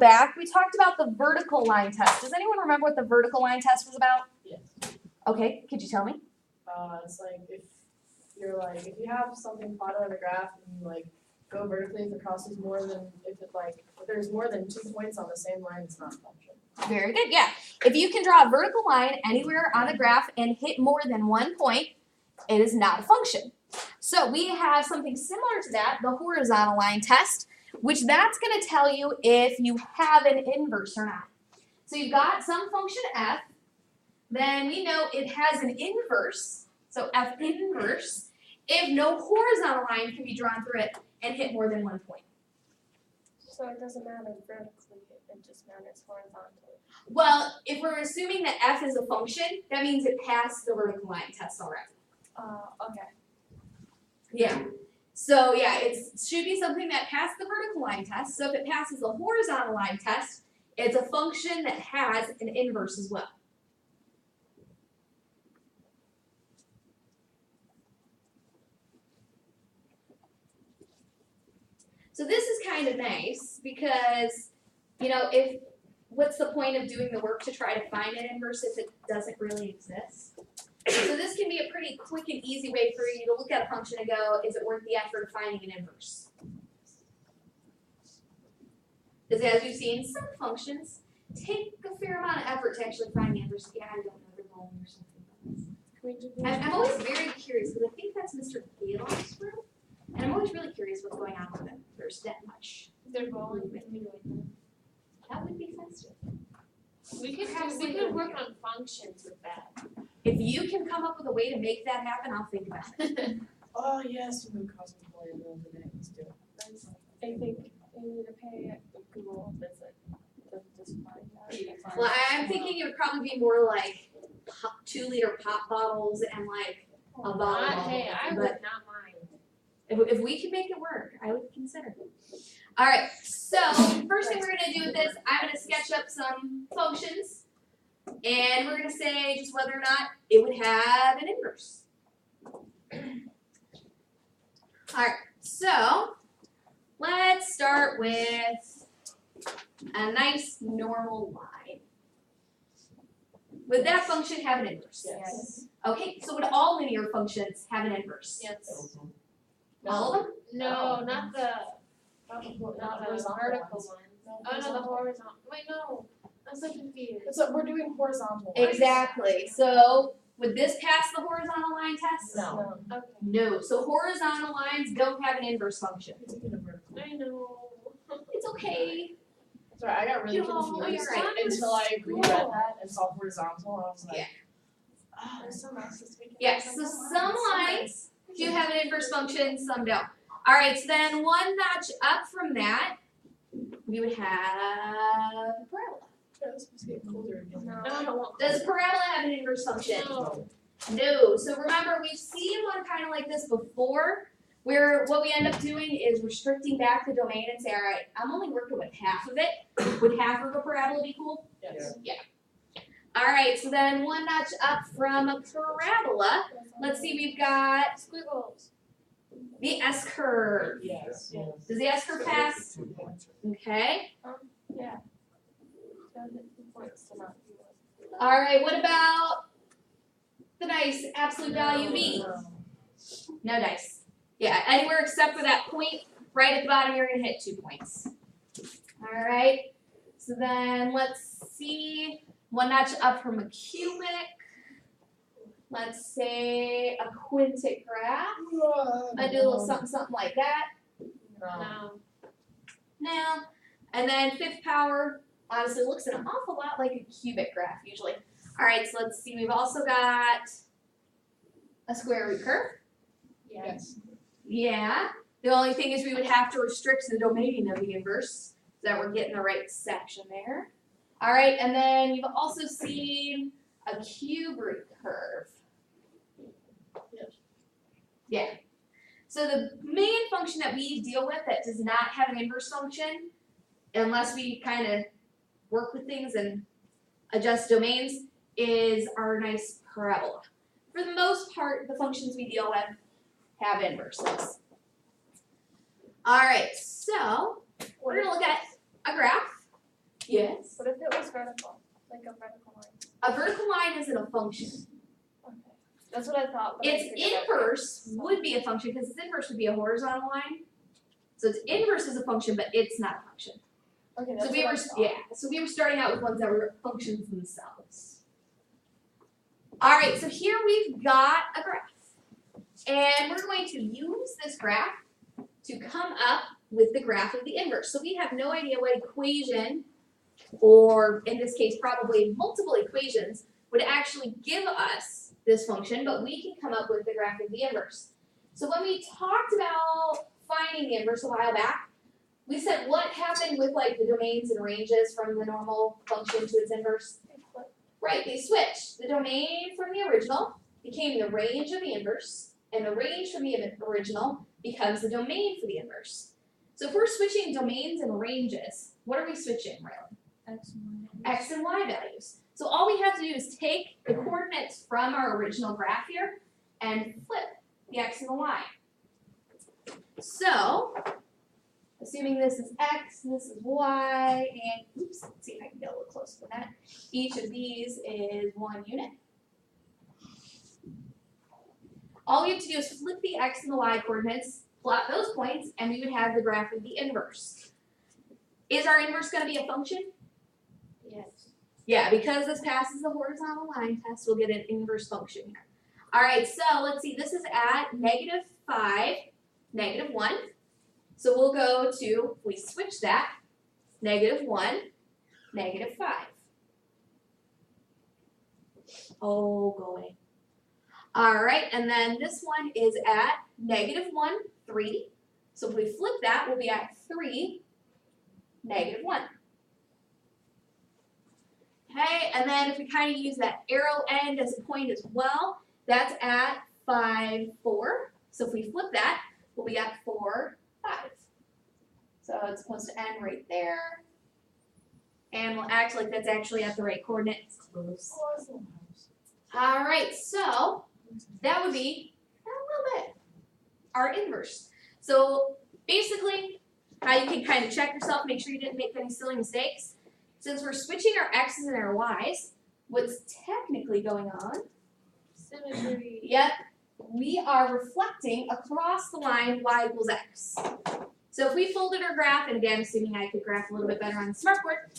back, we talked about the vertical line test. Does anyone remember what the vertical line test was about? Yes. Okay, could you tell me? It's like if you have something plotted on a graph and you like go vertically, if it crosses more than if there's more than 2 points on the same line, it's not a function. Very good, yeah. If you can draw a vertical line anywhere on the graph and hit more than 1 point, it is not a function. So we have something similar to that, the horizontal line test, which that's going to tell you if you have an inverse or not. So you've got some function f, then we know it has an inverse, so f inverse, if no horizontal line can be drawn through it and hit more than 1 point. So it doesn't matter vertically, it just matters horizontally. Well, if we're assuming that f is a function, that means it passed the vertical line test already. Okay. Yeah. So yeah, it should be something that passed the vertical line test. So if it passes the horizontal line test, it's a function that has an inverse as well. So this is kind of nice because, you know, what's the point of doing the work to try to find an inverse if it doesn't really exist? So this can be a pretty quick and easy way for you to look at a function and go, is it worth the effort of finding an inverse? Because as you've seen, some functions take a fair amount of effort to actually find the inverse. Yeah, I don't know, they're wrong or something. I'm always very curious because I think that's Mr. Galoff's room. And I'm always really curious what's going on with it. There's that much. They're bowling. That would be festive. We could work on functions with that. If you can come up with a way to make that happen, I'll think about it. Oh yes, we move cosmically in the middle of the day. Let's do it. I think we need to pay a Google visit to just find out. Well, I'm thinking it would probably be more like 2-liter pop bottles and like a volleyball. Hey, I would not mind. If we can make it work, I would consider it. All right, so first thing we're going to do with this, I'm going to sketch up some functions, and we're going to say just whether or not it would have an inverse. All right, so let's start with a nice normal line. Would that function have an inverse? Yes. Okay, so would all linear functions have an inverse? Yes. All of them? No, not the Not vertical one. No, Oh no, the horizontal. Wait, no. I'm so confused. we're doing horizontal. Exactly. So would this pass the horizontal line test? No. Okay. No. So horizontal lines don't have an inverse function. I know. It's okay. Sorry, I got really No, confused you're right. until I reread that and saw horizontal. And I was like, Yeah. oh, there's some access we can. Yes. So some lines do have an inverse function, some don't. All right. So then one notch up from that, we would have a parabola. It's supposed to get colder again. No, I don't want. Does parabola have an inverse function? No. No. So remember, we've seen one kind of like this before, where what we end up doing is restricting back the domain and say, all right, I'm only working with half of it. Would half of a parabola be cool? Yes. Yeah. All right, so then one notch up from a parabola, let's see, we've got Squiggles. the S-curve. Yes. Does the S-curve pass? Okay. Yeah. So the points to not be one. All right, what about the nice absolute value V? No dice. Yeah, anywhere except for that point right at the bottom, you're going to hit 2 points. All right, so then let's see, one notch up from a cubic. Let's say a quintic graph. I do a little something, something like that. No. Now, and then fifth power honestly looks an awful lot like a cubic graph usually. All right, so let's see, we've also got a square root curve. Yes. Yeah. The only thing is we would have to restrict the domain of the inverse so that we're getting the right section there. All right, and then you've also seen a cube root curve. Yes. Yeah. So the main function that we deal with that does not have an inverse function, unless we kind of work with things and adjust domains, is our nice parabola. For the most part, the functions we deal with have inverses. All right, so we're going to look at a graph. like a vertical line? A vertical line isn't a function. Okay. That's what I thought. But I Its figured out. inverse would be a function because its inverse would be a horizontal line. So its inverse is a function, but it's not a function. Okay, that's So we what were I thought. so we were starting out with ones that were functions themselves. All right, so here we've got a graph, and we're going to use this graph to come up with the graph of the inverse. So we have no idea what equation, or in this case probably multiple equations, would actually give us this function, but we can come up with the graph of the inverse. So when we talked about finding the inverse a while back, we said what happened with like the domains and ranges from the normal function to its inverse? Right, they switched. The domain from the original became the range of the inverse, and the range from the original becomes the domain for the inverse. So if we're switching domains and ranges, what are we switching, Raylan? X and Y values. So all we have to do is take the coordinates from our original graph here and flip the X and the Y. So, assuming this is X, this is Y, and oops, let's see if I can get a little closer than that. Each of these is 1 unit. All we have to do is flip the X and the Y coordinates, plot those points, and we would have the graph of the inverse. Is our inverse going to be a function? Yes. Yeah, because this passes the horizontal line test, we'll get an inverse function here. All right, so let's see, this is at -5, -1. So we'll go to, if we switch that, -1, -5. Oh, go away. All right, and then this one is at -1, 3. So if we flip that, we'll be at 3, -1. Okay, and then if we kind of use that arrow end as a point as well, that's at 5, 4. So if we flip that, we'll be at 4, 5. So it's supposed to end right there. And we'll act like that's actually at the right coordinates. Close. All right, so that would be a little bit our inverse. So basically, how you can kind of check yourself, make sure you didn't make any silly mistakes. Since we're switching our X's and our Y's, what's technically going on? Symmetry. Yep, we are reflecting across the line Y equals X. So if we folded our graph, and again, assuming I could graph a little bit better on the smartboard,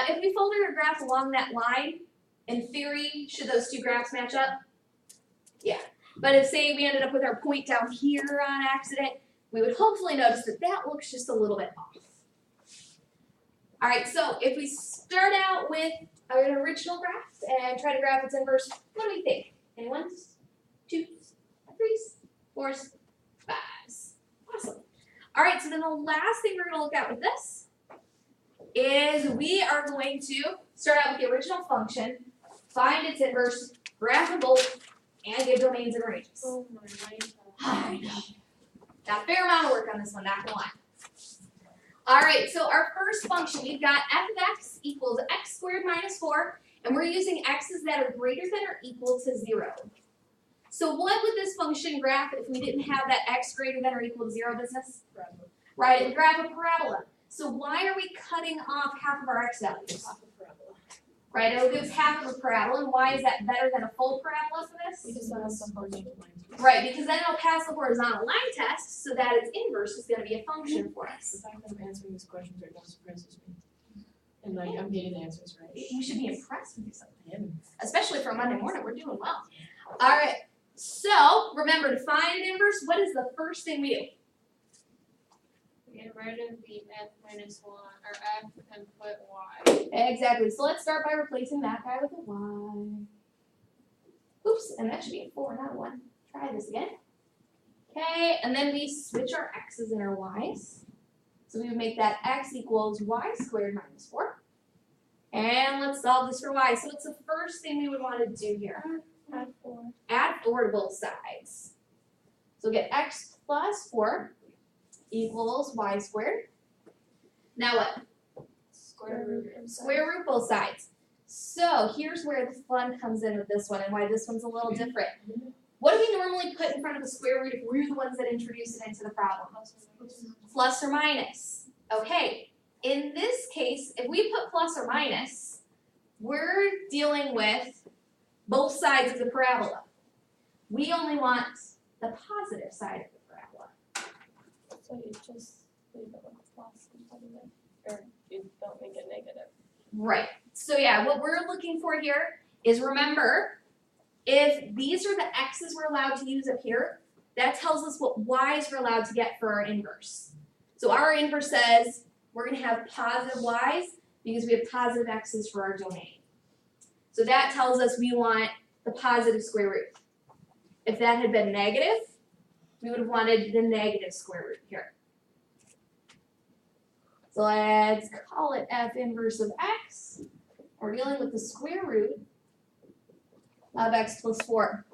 if we folded our graph along that line, in theory, should those two graphs match up? Yeah. But if, say, we ended up with our point down here on accident, we would hopefully notice that that looks just a little bit off. All right, so if we start out with an original graph and try to graph its inverse, what do we think? Any ones, twos, threes, fours, fives? Awesome. All right, so then the last thing we're going to look at with this is we are going to start out with the original function, find its inverse, graph them both, and give domains and ranges. Oh my life. I know. Got a fair amount of work on this one, not gonna lie. All right, so our first function, we've got f of x equals x squared minus 4, and we're using x's that are greater than or equal to 0. So what would this function graph if we didn't have that x greater than or equal to 0 business? Parabola. Right, it would graph a parabola. So why are we cutting off half of our x values? Half a parabola. Right, it'll give us half of a parabola, and why is that better than a full parabola for this? Because that has some horizontal lines. Right, because then it'll pass the horizontal line test, so that its inverse is going to be a function for The us. fact that I'm answering these questions right now surprises me. And like I'm getting the answers right. You should be impressed with yourself, I am. especially for a Monday morning. We're doing well. All right, so remember to find an inverse. What is the first thing we do? Get rid of the f minus 1 or f and put y. Exactly. So let's start by replacing that guy with a y. Oops, and that should be a 4, not a 1. Try this again. Okay, and then we switch our x's and our y's. So we would make that x equals y squared minus 4. And let's solve this for y. So what's the first thing we would want to do here? Add 4. Add 4 to both sides. So get x plus 4 equals y squared. Now what? Square root. Square root both sides. So here's where the fun comes in with this one and why this one's a little different. What do we normally put in front of the square root if we're the ones that introduce it into the problem? Plus or minus. Okay, in this case, if we put plus or minus, we're dealing with both sides of the parabola. We only want the positive side of the parabola. So you just leave it with plus and put it in, or you don't make it negative. Right. So yeah, what we're looking for here is, remember, if these are the x's we're allowed to use up here, that tells us what y's we're allowed to get for our inverse. So our inverse says we're going to have positive y's because we have positive x's for our domain. So that tells us we want the positive square root. If that had been negative, we would have wanted the negative square root here. So let's call it f inverse of x. We're dealing with the square root of x plus 4.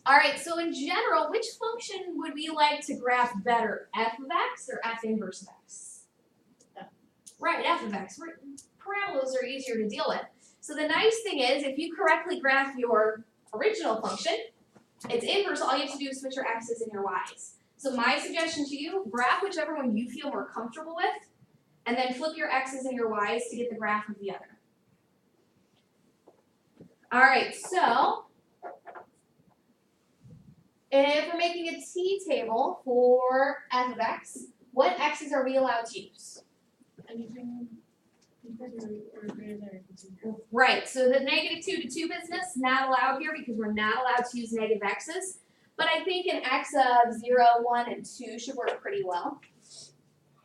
All right, so in general, which function would we like to graph better, f of x or f inverse of x? F. Right, f of x. Parabolas are easier to deal with. So the nice thing is, if you correctly graph your original function, its inverse, all you have to do is switch your x's and your y's. So my suggestion to you, graph whichever one you feel more comfortable with, and then flip your x's and your y's to get the graph of the other. All right, so if we're making a t-table for f of x, what x's are we allowed to use? Anything equal to or greater than or equal to 0. Right, so the -2 to 2 business, not allowed here because we're not allowed to use negative x's. But I think an x of 0, 1, and 2 should work pretty well.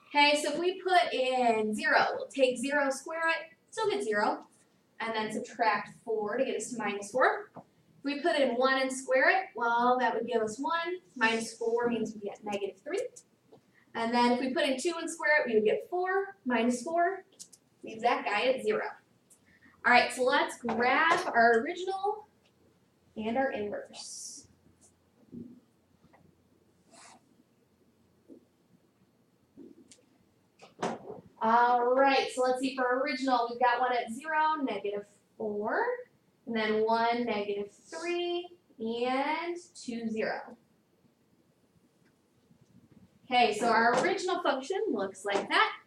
Okay, so if we put in 0, we'll take 0, square it, still get 0, and then subtract 4 to get us to -4. If we put in 1 and square it, well, that would give us 1. -4 means we get -3. And then if we put in 2 and square it, we would get 4. -4 leaves that guy at 0. All right, so let's graph our original and our inverse. All right, so let's see, for our original, we've got one at 0, -4, and then 1, -3, and 2, 0. Okay, so our original function looks like that.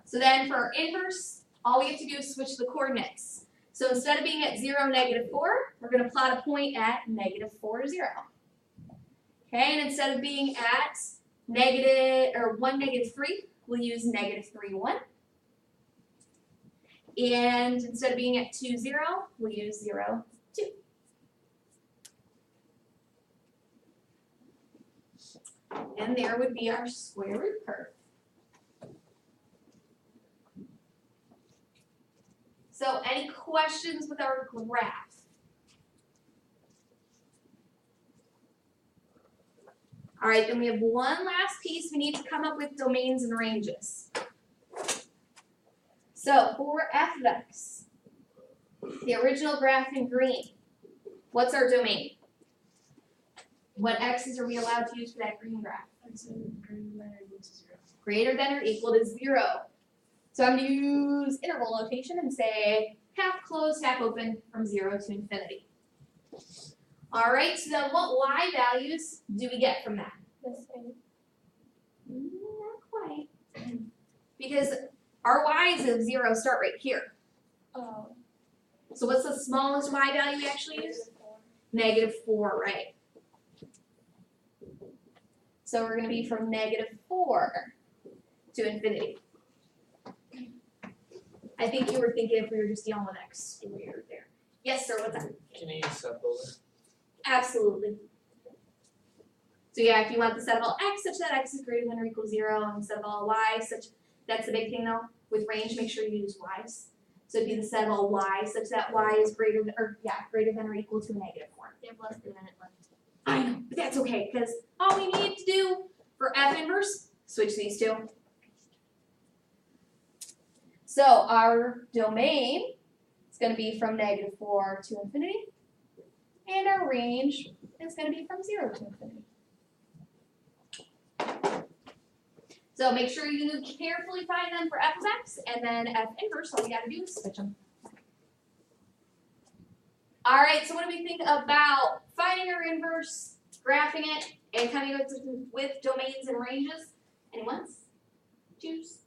So then for our inverse, all we have to do is switch the coordinates. So instead of being at 0, -4, we're going to plot a point at -4, 0. Okay, and instead of being at 1, -3, we'll use -3, 1. And instead of being at 2, 0, we'll use 0, 2. And there would be our square root curve. So any questions with our graph? All right, then we have one last piece. We need to come up with domains and ranges. So for f of x, the original graph in green, what's our domain? What x's are we allowed to use for that green graph? X is greater than or equal to 0. Greater than or equal to 0. So I'm going to use interval notation and say half closed, half open from 0 to infinity. All right, so then what y values do we get from that? The same. Not quite. Because our y's of 0 start right here. Oh. So what's the smallest y value we actually use? -4, right. So we're going to be from -4 to infinity. I think you were thinking if we were just dealing with x squared there. Yes, sir, what's that? Can you use subpolar? Absolutely. So yeah, if you want the set of all x such that x is greater than or equal to 0, and the set of all y such, that's the big thing though, with range, make sure you use y's. So it'd be the set of all y such that y is greater than, greater than or equal to a -4. They have less than a minute left. I know, but that's okay, because all we need to do for f inverse, switch these two. So our domain is going to be from -4 to infinity, and our range is going to be from 0 to infinity. So make sure you carefully find them for f of x, and then f inverse, all you got to do is switch them. All right, so what do we think about finding our inverse, graphing it, and coming up with domains and ranges? Anyone? Choose.